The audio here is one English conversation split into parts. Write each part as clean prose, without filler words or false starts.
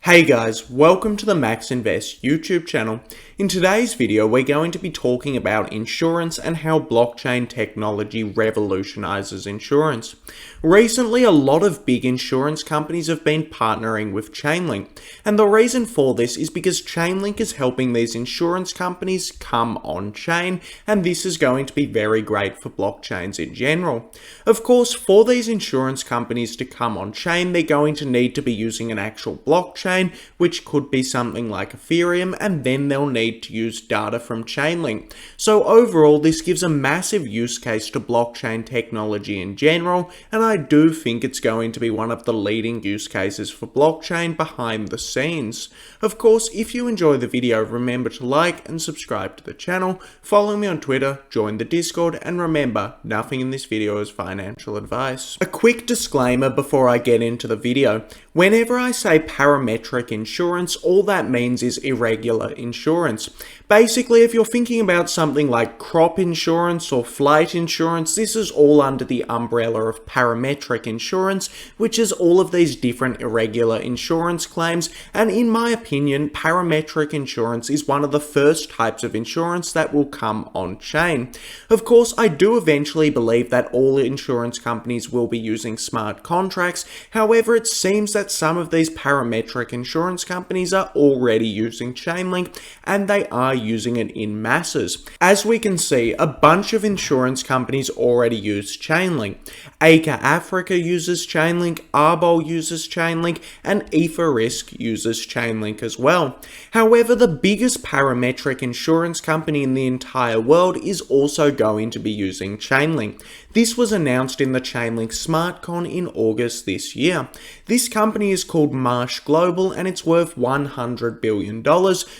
Hey guys, welcome to the Max Invest YouTube channel. In today's video, we're going to be talking about insurance and how blockchain technology revolutionizes insurance. Recently, a lot of big insurance companies have been partnering with Chainlink, and the reason for this is because Chainlink is helping these insurance companies come on chain, and this is going to be very great for blockchains in general. Of course, for these insurance companies to come on chain, they're going to need to be using an actual blockchain, which could be something like Ethereum, and then they'll need to use data from Chainlink. So overall, this gives a massive use case to blockchain technology in general, and I do think it's going to be one of the leading use cases for blockchain behind the scenes. Of course, if you enjoy the video, remember to like and subscribe to the channel, follow me on Twitter, join the Discord, and remember, nothing in this video is financial advice. A quick disclaimer before I get into the video. Whenever I say parametric insurance, all that means is irregular insurance. Basically, if you're thinking about something like crop insurance or flight insurance, this is all under the umbrella of parametric insurance, which is all of these different irregular insurance claims, and in my opinion, parametric insurance is one of the first types of insurance that will come on chain. Of course, I do eventually believe that all insurance companies will be using smart contracts. However, it seems that some of these parametric insurance companies are already using Chainlink, and they are using it in masses. As we can see, a bunch of insurance companies already use Chainlink. Acre Africa uses Chainlink, Arbol uses Chainlink, and EtherRisk uses Chainlink as well. However, the biggest parametric insurance company in the entire world is also going to be using Chainlink. This was announced in the Chainlink SmartCon in August this year. This company is called Marsh Global, and it's worth $100 billion,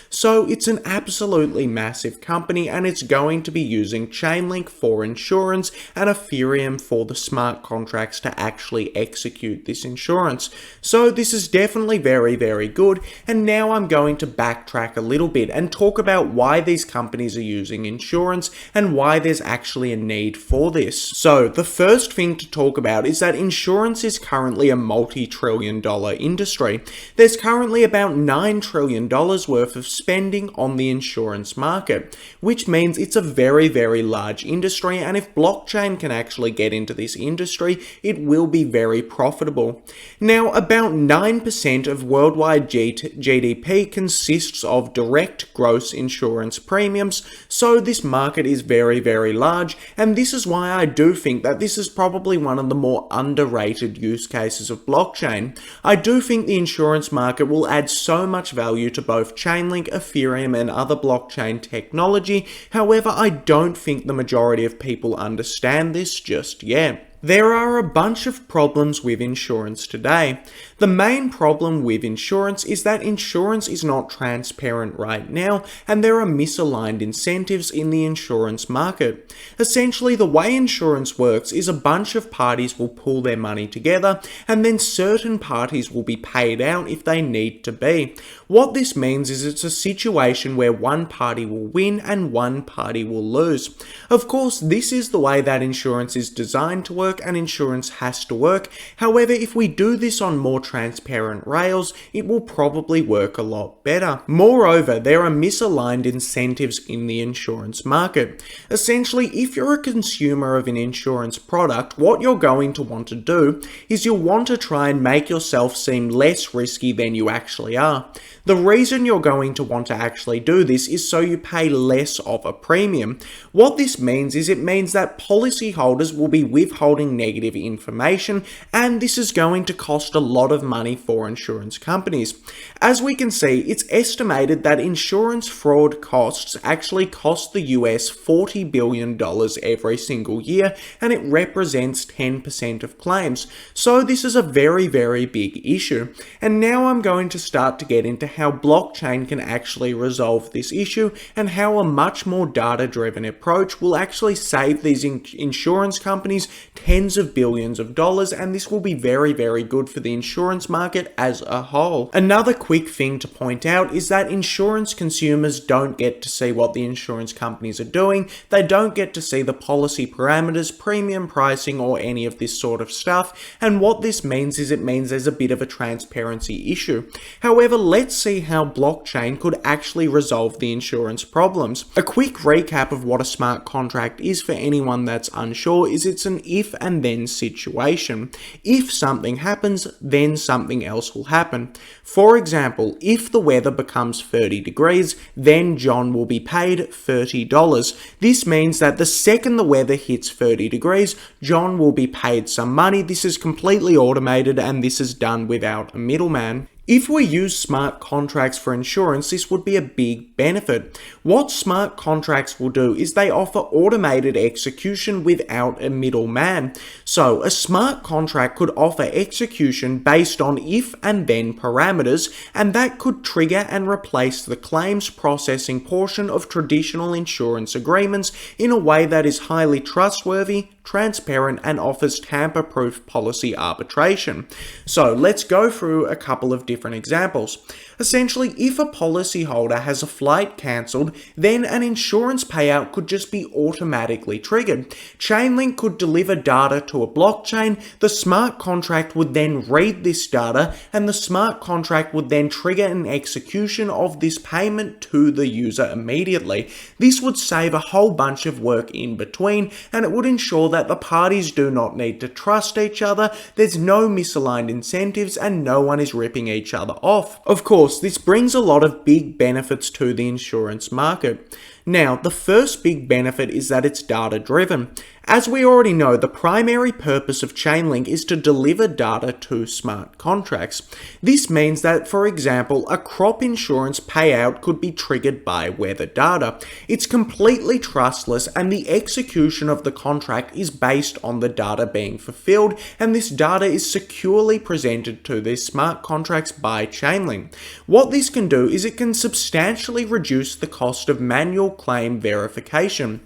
so it's an absolutely massive company, and it's going to be using Chainlink for insurance and Ethereum for the smart contracts to actually execute this insurance. So this is definitely very, very good, and now I'm going to backtrack a little bit and talk about why these companies are using insurance and why there's actually a need for this. So the first thing to talk about is that insurance is currently a multi-trillion-dollar industry. There's currently about $9 trillion worth of spending on the insurance market, which means it's a very, very large industry, and if blockchain can actually get into this industry, it will be very profitable. Now, about 9% of worldwide GDP consists of direct gross insurance premiums, so this market is very, very large, and this is why I do think that this is probably one of the more underrated use cases of blockchain. I do think the insurance market will add so much value to both Chainlink, Ethereum, and other blockchain technology. However, I don't think the majority of people understand this just yet. There are a bunch of problems with insurance today. The main problem with insurance is that insurance is not transparent right now, and there are misaligned incentives in the insurance market. Essentially, the way insurance works is a bunch of parties will pool their money together, and then certain parties will be paid out if they need to be. What this means is it's a situation where one party will win and one party will lose. Of course, this is the way that insurance is designed to work, and insurance has to work. However, if we do this on more transparent rails, it will probably work a lot better. Moreover, there are misaligned incentives in the insurance market. Essentially, if you're a consumer of an insurance product, what you're going to want to do is you'll want to try and make yourself seem less risky than you actually are. The reason you're going to want to actually do this is so you pay less of a premium. What this means is it means that policyholders will be withholding negative information, and this is going to cost a lot of money for insurance companies. As we can see, it's estimated that insurance fraud costs actually cost the US $40 billion every single year, and it represents 10% of claims. So this is a very, very big issue. And now I'm going to start to get into how blockchain can actually resolve this issue, and how a much more data-driven approach will actually save these insurance companies tens of billions of dollars, and this will be very, very good for the insurance market as a whole. Another quick thing to point out is that insurance consumers don't get to see what the insurance companies are doing. They don't get to see the policy parameters, premium pricing, or any of this sort of stuff. And what this means is it means there's a bit of a transparency issue. However, let's see how blockchain could actually resolve the insurance problems. A quick recap of what a smart contract is for anyone that's unsure is it's an if and then situation. If something happens, then something else will happen. For example, if the weather becomes 30 degrees, then John will be paid $30. This means that the second the weather hits 30 degrees, John will be paid some money. This is completely automated and this is done without a middleman. If we use smart contracts for insurance, this would be a big benefit. What smart contracts will do is they offer automated execution without a middleman. So a smart contract could offer execution based on if and then parameters, and that could trigger and replace the claims processing portion of traditional insurance agreements in a way that is highly trustworthy, transparent, and offers tamper-proof policy arbitration. So let's go through a couple of different examples. Essentially, if a policyholder has a flight cancelled, then an insurance payout could just be automatically triggered. Chainlink could deliver data to a blockchain, the smart contract would then read this data, and the smart contract would then trigger an execution of this payment to the user immediately. This would save a whole bunch of work in between, and it would ensure that the parties do not need to trust each other, there's no misaligned incentives, and no one is ripping each other off. Of course, this brings a lot of big benefits to the insurance market. Now, the first big benefit is that it's data-driven. As we already know, the primary purpose of Chainlink is to deliver data to smart contracts. This means that, for example, a crop insurance payout could be triggered by weather data. It's completely trustless, and the execution of the contract is based on the data being fulfilled, and this data is securely presented to these smart contracts by Chainlink. What this can do is it can substantially reduce the cost of manual claim verification.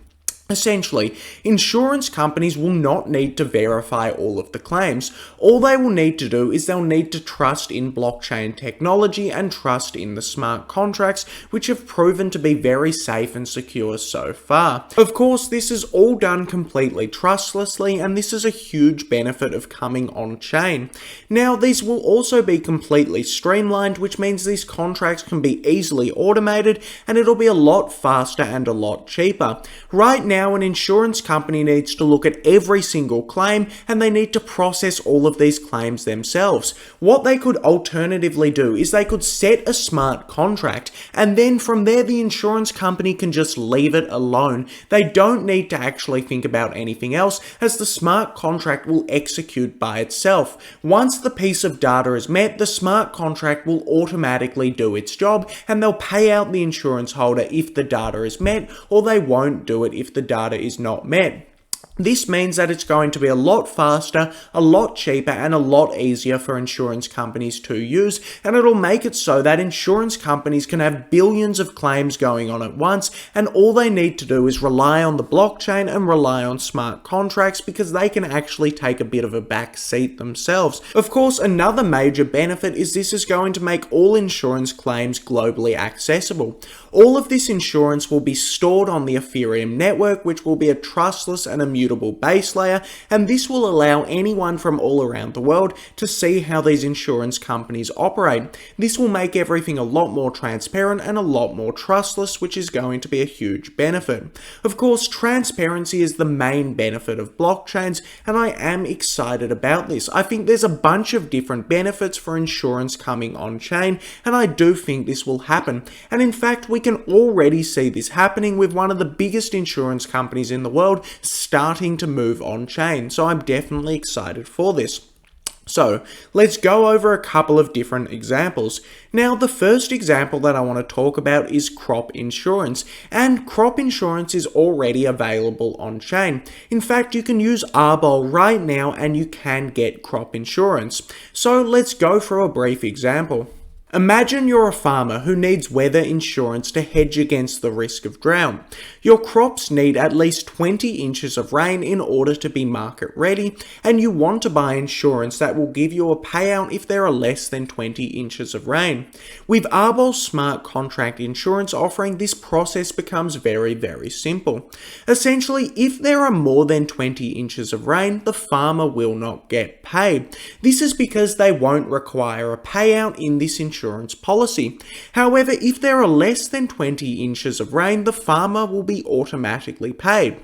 Essentially, insurance companies will not need to verify all of the claims. All they will need to do is they'll need to trust in blockchain technology and trust in the smart contracts, which have proven to be very safe and secure so far. Of course, this is all done completely trustlessly, and this is a huge benefit of coming on-chain. Now, these will also be completely streamlined, which means these contracts can be easily automated, and it'll be a lot faster and a lot cheaper. Right now, an insurance company needs to look at every single claim, and they need to process all of these claims themselves. What they could alternatively do is they could set a smart contract, and then from there the insurance company can just leave it alone. They don't need to actually think about anything else, as the smart contract will execute by itself. Once the piece of data is met, the smart contract will automatically do its job, and they'll pay out the insurance holder if the data is met, or they won't do it if the data is not met. This means that it's going to be a lot faster, a lot cheaper, and a lot easier for insurance companies to use, and it'll make it so that insurance companies can have billions of claims going on at once, and all they need to do is rely on the blockchain and rely on smart contracts, because they can actually take a bit of a back seat themselves. Of course, another major benefit is this is going to make all insurance claims globally accessible. All of this insurance will be stored on the Ethereum network, which will be a trustless and immutable base layer, and this will allow anyone from all around the world to see how these insurance companies operate. This will make everything a lot more transparent and a lot more trustless, which is going to be a huge benefit. Of course, transparency is the main benefit of blockchains, and I am excited about this. I think there's a bunch of different benefits for insurance coming on-chain, and I do think this will happen. And in fact, we can already see this happening with one of the biggest insurance companies in the world starting to move on-chain, so I'm definitely excited for this. So, let's go over a couple of different examples. Now, the first example that I want to talk about is crop insurance, and crop insurance is already available on-chain. In fact, you can use Arbol right now and you can get crop insurance. So, let's go through a brief example. Imagine you're a farmer who needs weather insurance to hedge against the risk of drought. Your crops need at least 20 inches of rain in order to be market ready, and you want to buy insurance that will give you a payout if there are less than 20 inches of rain. With Arbol's smart contract insurance offering, this process becomes very simple. Essentially, if there are more than 20 inches of rain, the farmer will not get paid. This is because they won't require a payout in this insurance policy. However, if there are less than 20 inches of rain, the farmer will be automatically paid.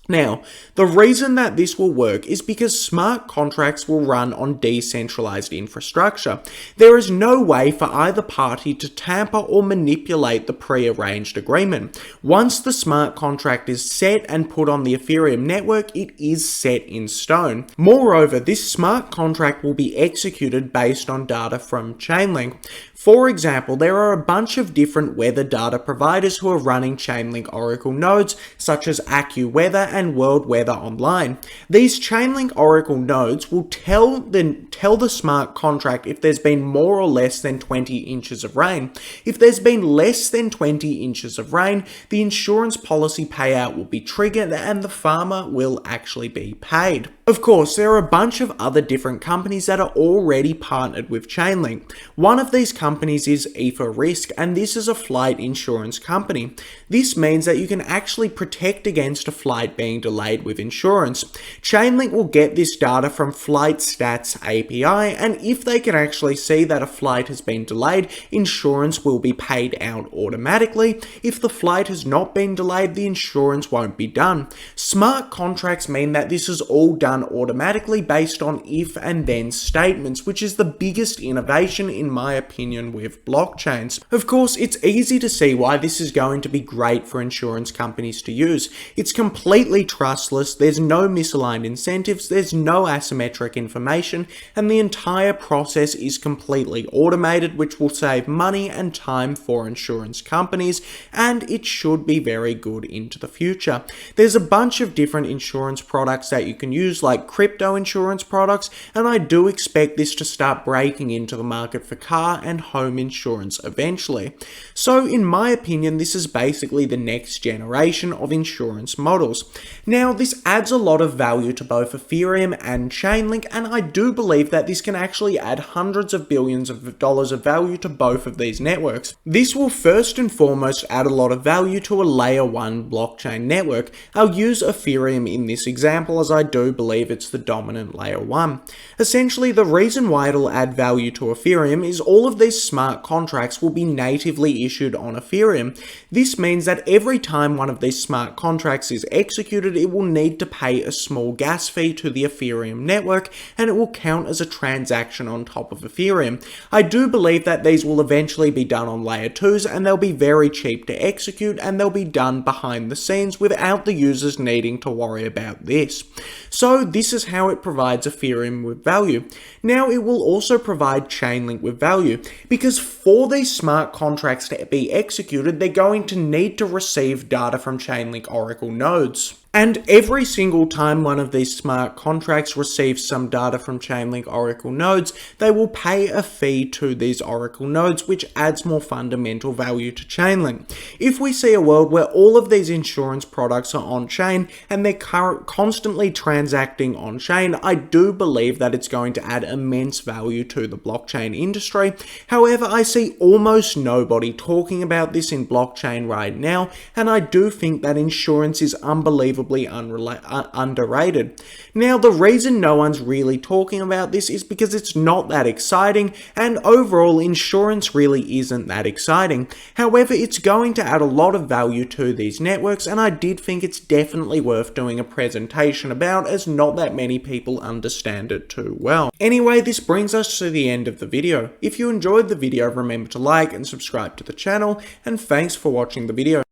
Now, the reason that this will work is because smart contracts will run on decentralized infrastructure. There is no way for either party to tamper or manipulate the pre-arranged agreement. Once the smart contract is set and put on the Ethereum network, it is set in stone. Moreover, this smart contract will be executed based on data from Chainlink. For example, there are a bunch of different weather data providers who are running Chainlink Oracle nodes, such as AccuWeather and World Weather Online. These Chainlink Oracle nodes will tell the smart contract if there's been more or less than 20 inches of rain. If there's been less than 20 inches of rain, the insurance policy payout will be triggered and the farmer will actually be paid. Of course, there are a bunch of other different companies that are already partnered with Chainlink. One of these companies is Ether Risk, and this is a flight insurance company. This means that you can actually protect against a flight being delayed with insurance. Chainlink will get this data from Flight Stats API, and if they can actually see that a flight has been delayed, insurance will be paid out automatically. If the flight has not been delayed, the insurance won't be done. Smart contracts mean that this is all done automatically based on if and then statements, which is the biggest innovation in my opinion with blockchains. Of course, it's easy to see why this is going to be great for insurance companies to use. It's completely trustless, there's no misaligned incentives, there's no asymmetric information, and the entire process is completely automated, which will save money and time for insurance companies, and it should be very good into the future. There's a bunch of different insurance products that you can use, like crypto insurance products, and I do expect this to start breaking into the market for car and home insurance eventually. So in my opinion, this is basically the next generation of insurance models. Now, this adds a lot of value to both Ethereum and Chainlink, and I do believe that this can actually add hundreds of billions of dollars of value to both of these networks. This will first and foremost add a lot of value to a layer 1 blockchain network. I'll use Ethereum in this example as I do believe it's the dominant layer 1. Essentially, the reason why it'll add value to Ethereum is all of these smart contracts will be natively issued on Ethereum. This means that every time one of these smart contracts is executed, it will need to pay a small gas fee to the Ethereum network, and it will count as a transaction on top of Ethereum. I do believe that these will eventually be done on layer 2s, and they'll be very cheap to execute, and they'll be done behind the scenes without the users needing to worry about this. So this is how it provides Ethereum with value. Now, it will also provide Chainlink with value, because for these smart contracts to be executed, they're going to need to receive data from Chainlink Oracle nodes. And every single time one of these smart contracts receives some data from Chainlink Oracle nodes, they will pay a fee to these Oracle nodes, which adds more fundamental value to Chainlink. If we see a world where all of these insurance products are on-chain and they're constantly transacting on-chain, I do believe that it's going to add immense value to the blockchain industry. However, I see almost nobody talking about this in blockchain right now, and I do think that insurance is unbelievably underrated. Now, the reason no one's really talking about this is because it's not that exciting, and overall insurance really isn't that exciting. However, it's going to add a lot of value to these networks, and I did think it's definitely worth doing a presentation about, as not that many people understand it too well. Anyway, this brings us to the end of the video. If you enjoyed the video, remember to like and subscribe to the channel, and thanks for watching the video.